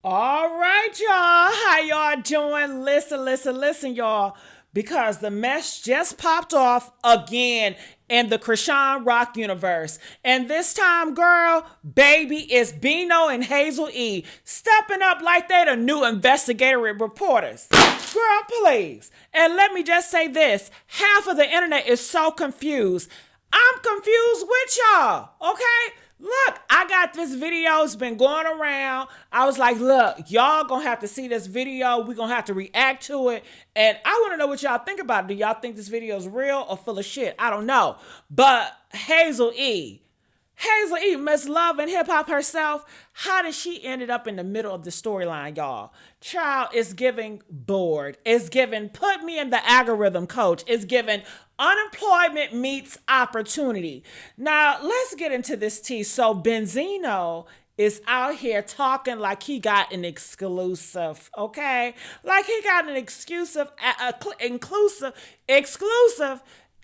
All right, y'all. How y'all doing? Listen, y'all. Because the mess just popped off again in the Cawn Rock universe. And this time, girl, baby, is Bino and Hazel E stepping up like they the new investigative reporters. Girl, please. And let me just say this. Half of the internet is so confused. I'm confused with y'all, okay? Look, I got this video. It's been going around. I was like, look, y'all gonna have to see this video. We're gonna have to react to it. And I wanna know what y'all think about it. Do y'all think this video is real or full of shit? I don't know. But Hazel E, Miss Love and Hip Hop herself, how did she ended up in the middle of the storyline, y'all? Child is giving bored. It's giving put me in the algorithm, coach. It's giving unemployment meets opportunity. Now, let's get into this tea. So Benzino is out here talking like he got an exclusive, okay? Like he got an exclusive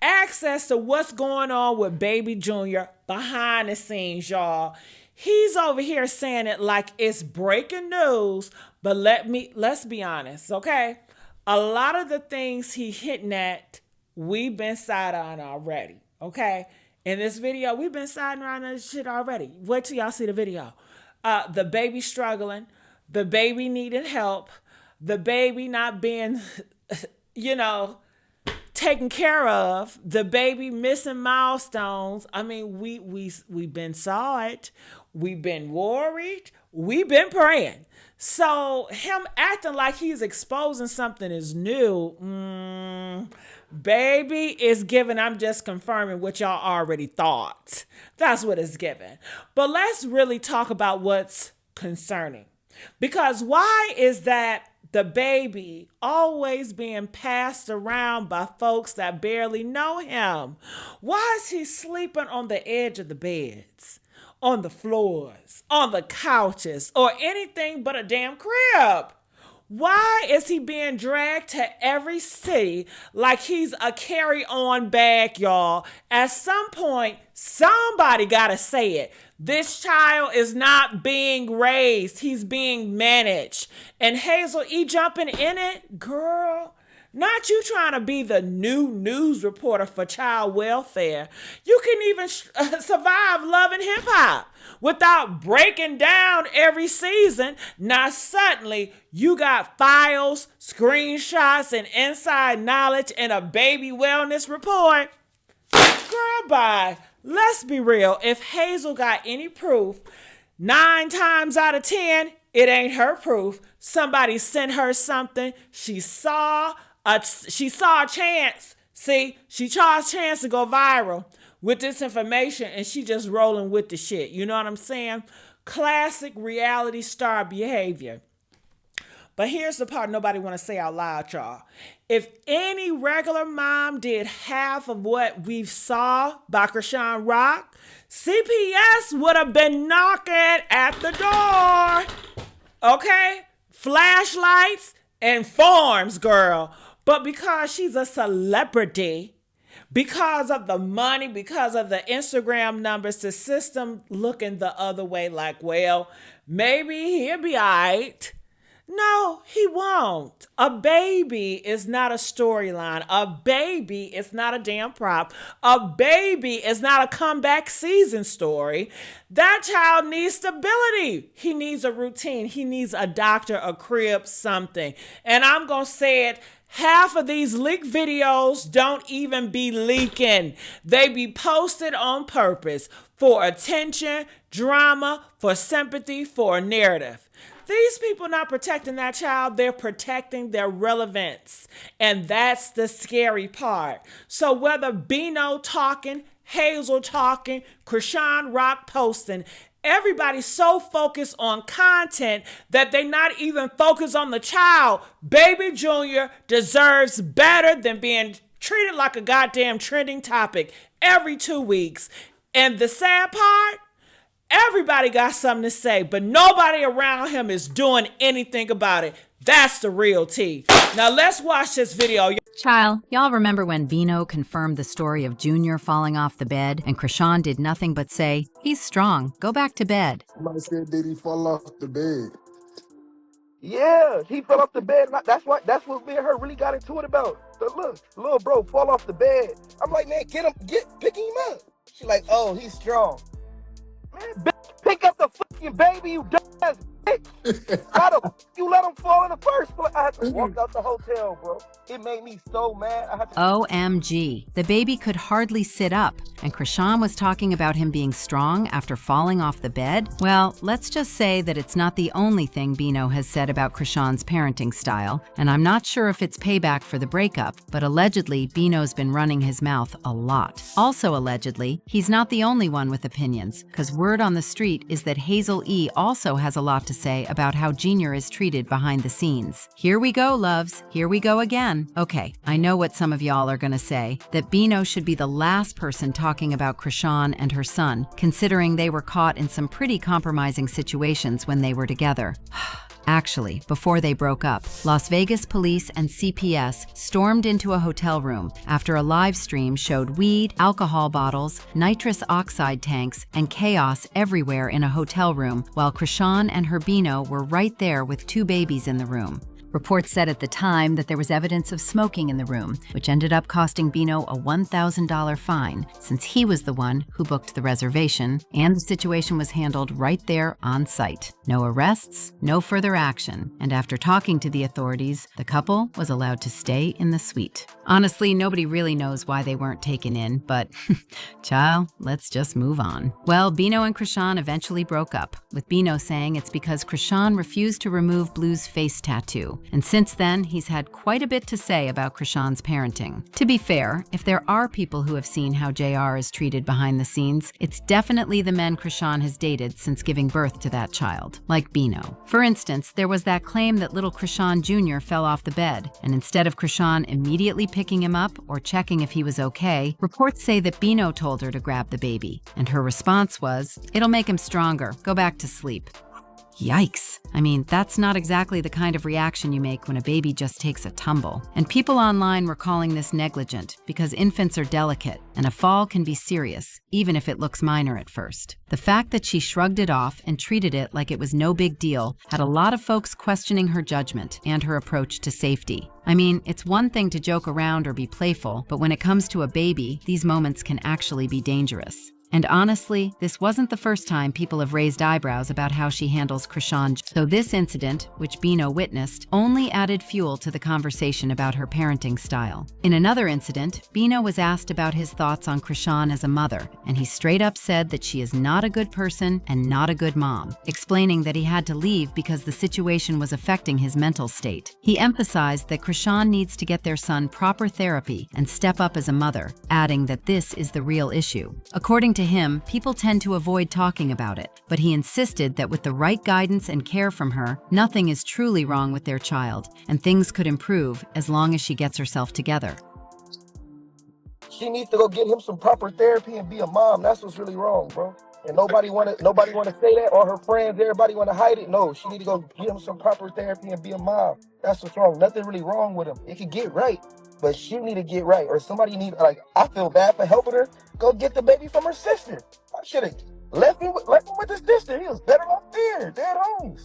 access to what's going on with Baby Junior behind the scenes, y'all. He's over here saying it like it's breaking news, but let's be honest, okay? A lot of the things he hitting at, we've been side on already, okay? In this video, we've been siding around this shit already. Wait till y'all see the video. The baby struggling, the baby needing help, the baby not being, taken care of, the baby missing milestones. I mean, we been saw it. We've been worried. We've been praying. So him acting like he's exposing something is new. Baby is giving, I'm just confirming what y'all already thought. That's what it's giving. But let's really talk about what's concerning. Because why is that the baby always being passed around by folks that barely know him? Why is he sleeping on the edge of the beds, on the floors, on the couches, or anything but a damn crib? Why is he being dragged to every city like he's a carry-on bag, y'all? At some point, somebody gotta say it. This child is not being raised. He's being managed. And Hazel E jumping in it, girl. Not you trying to be the new news reporter for child welfare. You can even survive Love and Hip Hop without breaking down every season. Now suddenly you got files, screenshots, and inside knowledge and a baby wellness report. Girl, bye. Let's be real. If Hazel got any proof, 9 times out of 10, it ain't her proof. Somebody sent her something. She saw a chance. See, she saw a chance to go viral with this information, and she just rolling with the shit. You know what I'm saying? Classic reality star behavior. But here's the part nobody want to say out loud, y'all. If any regular mom did half of what we've saw by Cawn Rock, CPS would have been knocking at the door. Okay? Flashlights and forms, girl. But because she's a celebrity, because of the money, because of the Instagram numbers, the system looking the other way like, well, maybe he'll be all right. No, he won't. A baby is not a storyline. A baby is not a damn prop. A baby is not a comeback season story. That child needs stability. He needs a routine. He needs a doctor, a crib, something. And I'm going to say it. Half of these leaked videos don't even be leaking. They be posted on purpose for attention, drama, for sympathy, for a narrative. These people not protecting that child, they're protecting their relevance. And that's the scary part. So whether Bino talking, Hazel talking, Cawn Rock posting, everybody's so focused on content that they not even focused on the child. Baby Junior deserves better than being treated like a goddamn trending topic every 2 weeks. And the sad part, everybody got something to say, but nobody around him is doing anything about it. That's the real tea. Now let's watch this video. Child, y'all remember when Bino confirmed the story of Junior falling off the bed and Chrisean did nothing but say, "He's strong, go back to bed." Somebody said, did he fall off the bed? Yeah, he fell off the bed. That's what me and her really got into it about. So look, little bro fall off the bed. I'm like, man, pick him up. She like, oh, he's strong. Man, pick up the fucking baby, you dumbass bitch. How the you let him fall in the first place? I had to walk out the hotel, bro. It made me so mad. OMG. The baby could hardly sit up, and Chrisean was talking about him being strong after falling off the bed? Well, let's just say that it's not the only thing Bino has said about Chrisean's parenting style, and I'm not sure if it's payback for the breakup, but allegedly Bino's been running his mouth a lot. Also allegedly, he's not the only one with opinions, because word on the street is that Hazel E also has a lot to say about how Junior is treated behind the scenes. Here we go, loves. Here we go again. Okay, I know what some of y'all are gonna say, that Bino should be the last person talking about Chrisean and her son, considering they were caught in some pretty compromising situations when they were together. Actually, before they broke up, Las Vegas police and CPS stormed into a hotel room after a live stream showed weed, alcohol bottles, nitrous oxide tanks, and chaos everywhere in a hotel room, while Chrisean and her Bino were right there with 2 babies in the room. Reports said at the time that there was evidence of smoking in the room, which ended up costing Bino a $1,000 fine, since he was the one who booked the reservation, and the situation was handled right there on site. No arrests, no further action, and after talking to the authorities, the couple was allowed to stay in the suite. Honestly, nobody really knows why they weren't taken in, but child, let's just move on. Well, Bino and Chrisean eventually broke up, with Bino saying it's because Chrisean refused to remove Blue's face tattoo. And since then, he's had quite a bit to say about Chrisean's parenting. To be fair, if there are people who have seen how JR is treated behind the scenes, it's definitely the men Chrisean has dated since giving birth to that child, like Bino. For instance, there was that claim that little Chrisean Jr. fell off the bed, and instead of Chrisean immediately picking him up or checking if he was okay, reports say that Bino told her to grab the baby, and her response was, "It'll make him stronger. Go back to sleep." Yikes. I mean, that's not exactly the kind of reaction you make when a baby just takes a tumble. And people online were calling this negligent because infants are delicate and a fall can be serious, even if it looks minor at first. The fact that she shrugged it off and treated it like it was no big deal had a lot of folks questioning her judgment and her approach to safety. I mean, it's one thing to joke around or be playful, but when it comes to a baby, these moments can actually be dangerous. And honestly, this wasn't the first time people have raised eyebrows about how she handles Chrisean. So this incident, which Bino witnessed, only added fuel to the conversation about her parenting style. In another incident, Bino was asked about his thoughts on Chrisean as a mother, and he straight up said that she is not a good person and not a good mom, explaining that he had to leave because the situation was affecting his mental state. He emphasized that Chrisean needs to get their son proper therapy and step up as a mother, adding that this is the real issue. According to him, people tend to avoid talking about it, but he insisted that with the right guidance and care from her, nothing is truly wrong with their child, and things could improve as long as she gets herself together. She needs to go get him some proper therapy and be a mom. That's what's really wrong, bro. And nobody wanna say that, or her friends, everybody wanna hide it. No, she need to go get him some proper therapy and be a mom. That's what's wrong. Nothing really wrong with him. It could get right, but she need to get right, or somebody need, like, I feel bad for helping her. Go get the baby from her sister. I should have left him with his sister. He was better off there. They're at home.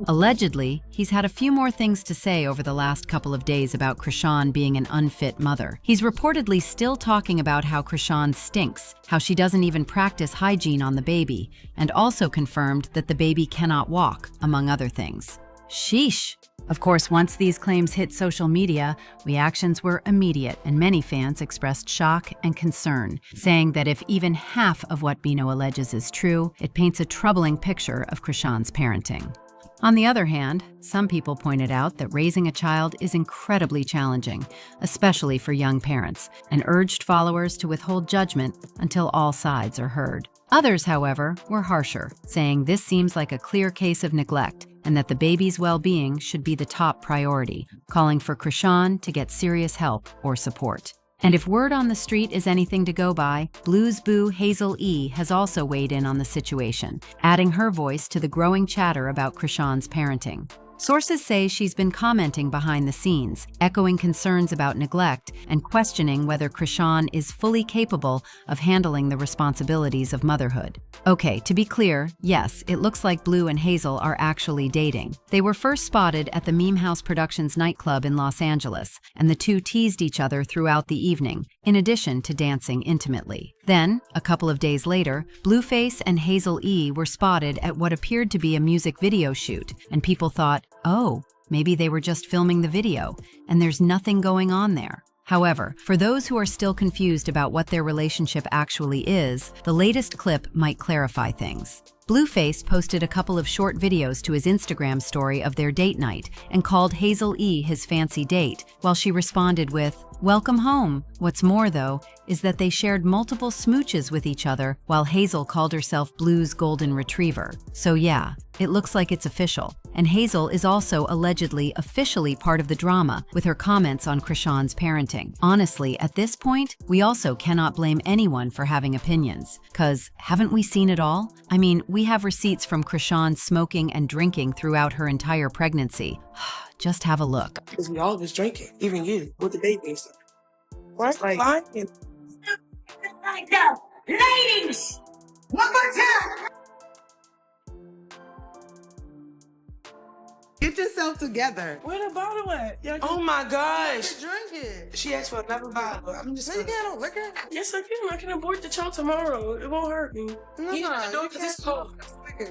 Allegedly, he's had a few more things to say over the last couple of days about Chrisean being an unfit mother. He's reportedly still talking about how Chrisean stinks, how she doesn't even practice hygiene on the baby, and also confirmed that the baby cannot walk, among other things. Sheesh. Of course, once these claims hit social media, reactions were immediate, and many fans expressed shock and concern, saying that if even half of what Bino alleges is true, it paints a troubling picture of Chrisean's parenting. On the other hand, some people pointed out that raising a child is incredibly challenging, especially for young parents, and urged followers to withhold judgment until all sides are heard. Others, however, were harsher, saying this seems like a clear case of neglect and that the baby's well-being should be the top priority, calling for Chrisean to get serious help or support. And if word on the street is anything to go by, Blues Boo Hazel E has also weighed in on the situation, adding her voice to the growing chatter about Chrisean's parenting. Sources say she's been commenting behind the scenes, echoing concerns about neglect and questioning whether Chrisean is fully capable of handling the responsibilities of motherhood. Okay, to be clear, yes, it looks like Blue and Hazel are actually dating. They were first spotted at the Meme House Productions nightclub in Los Angeles, and the two teased each other throughout the evening, in addition to dancing intimately. Then, a couple of days later, Blueface and Hazel E were spotted at what appeared to be a music video shoot, and people thought, oh, maybe they were just filming the video, and there's nothing going on there. However, for those who are still confused about what their relationship actually is, the latest clip might clarify things. Blueface posted a couple of short videos to his Instagram story of their date night and called Hazel E his fancy date, while she responded with, "Welcome home." What's more, though, is that they shared multiple smooches with each other while Hazel called herself Blue's golden retriever. So yeah, it looks like it's official. And Hazel is also allegedly officially part of the drama with her comments on Chrisean's parenting. Honestly, at this point, we also cannot blame anyone for having opinions. 'Cause haven't we seen it all? I mean, we have receipts from Chrisean smoking and drinking throughout her entire pregnancy. Just have a look. Because we all was drinking, even you, with the baby and stuff. What? Like, ladies, one more time. Get yourself together. where the bottle at? Oh my gosh. Drink it. She asked for another bottle. I'm just So you got no liquor? Yes, I can. I can abort the child tomorrow. It won't hurt me. No, You have to do you it because it's can't. cold. Liquor.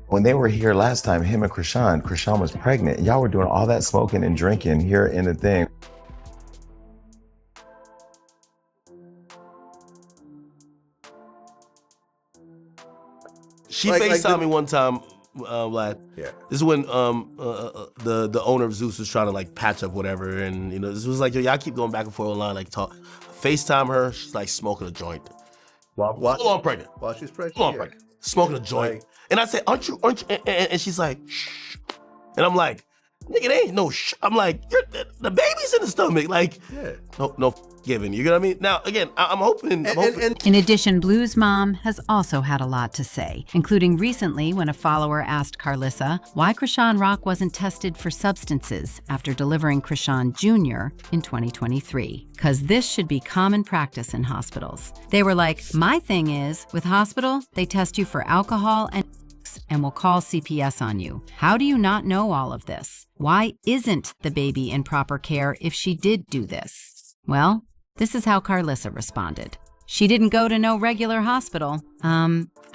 When they were here last time, him and Chrisean was pregnant. Y'all were doing all that smoking and drinking here in the thing. She Like FaceTimed the- me one time, last. Yeah. This is when the owner of Zeus was trying to like patch up whatever, and you know this was like, yo, y'all keep going back and forth online, like talk. FaceTime her, she's like smoking a joint. While Full on pregnant. she's pregnant. Full on pregnant. Smoking a joint. Like- And I said, aren't you? And she's like, shh. And I'm like, nigga, they ain't no shh. I'm like, the baby's in the stomach. Like, Yeah. no giving. You know what I mean? Now, again, I'm hoping. In addition, Blue's mom has also had a lot to say, including recently when a follower asked Carlissa why Cawn Rock wasn't tested for substances after delivering Chrisean Jr. in 2023. 'Cause this should be common practice in hospitals. They were like, my thing is, with hospital, they test you for alcohol and will call CPS on you. How do you not know all of this? Why isn't the baby in proper care if she did do this? Well, this is how Carlissa responded. She didn't go to no regular hospital.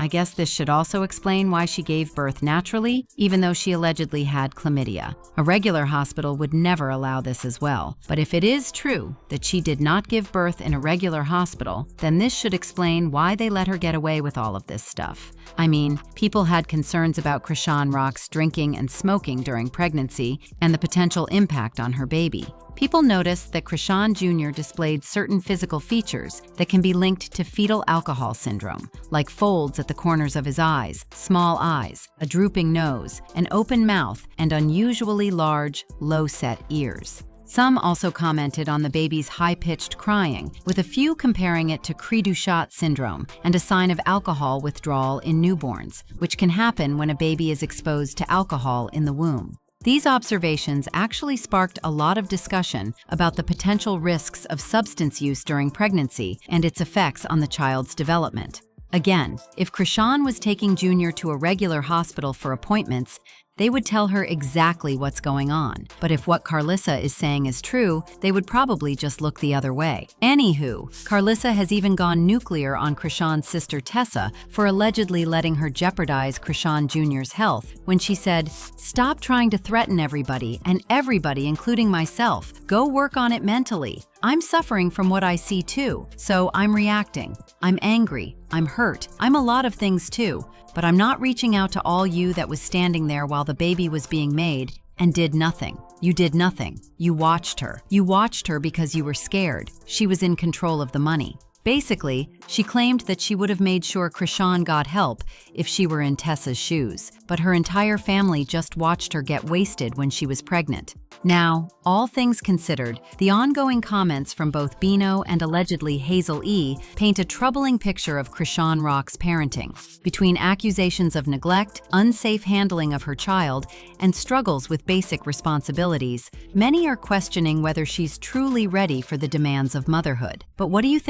I guess this should also explain why she gave birth naturally, even though she allegedly had chlamydia. A regular hospital would never allow this as well. But if it is true that she did not give birth in a regular hospital, then this should explain why they let her get away with all of this stuff. I mean, people had concerns about Cawn Rock's drinking and smoking during pregnancy and the potential impact on her baby. People noticed that Chrisean Jr. displayed certain physical features that can be linked to fetal alcohol syndrome, like folds at the corners of his eyes, small eyes, a drooping nose, an open mouth, and unusually large, low-set ears. Some also commented on the baby's high-pitched crying, with a few comparing it to Cri-du-chat syndrome and a sign of alcohol withdrawal in newborns, which can happen when a baby is exposed to alcohol in the womb. These observations actually sparked a lot of discussion about the potential risks of substance use during pregnancy and its effects on the child's development. Again, if Chrisean was taking Junior to a regular hospital for appointments, they would tell her exactly what's going on. But if what Carlissa is saying is true, they would probably just look the other way. Anywho, Carlissa has even gone nuclear on Chrisean's sister Tessa for allegedly letting her jeopardize Chrisean Jr.'s health when she said, "Stop trying to threaten everybody, and everybody, including myself. Go work on it mentally. I'm suffering from what I see too, so I'm reacting. I'm angry. I'm hurt. I'm a lot of things too. But I'm not reaching out to all you that was standing there while the baby was being made and did nothing. You did nothing. You watched her. You watched her because you were scared. She was in control of the money. Basically, she claimed that she would have made sure Chrisean got help if she were in Tessa's shoes, but her entire family just watched her get wasted when she was pregnant. Now, all things considered, the ongoing comments from both Bino and allegedly Hazel E paint a troubling picture of Cawn Rock's parenting. Between accusations of neglect, unsafe handling of her child, and struggles with basic responsibilities, many are questioning whether she's truly ready for the demands of motherhood. But what do you think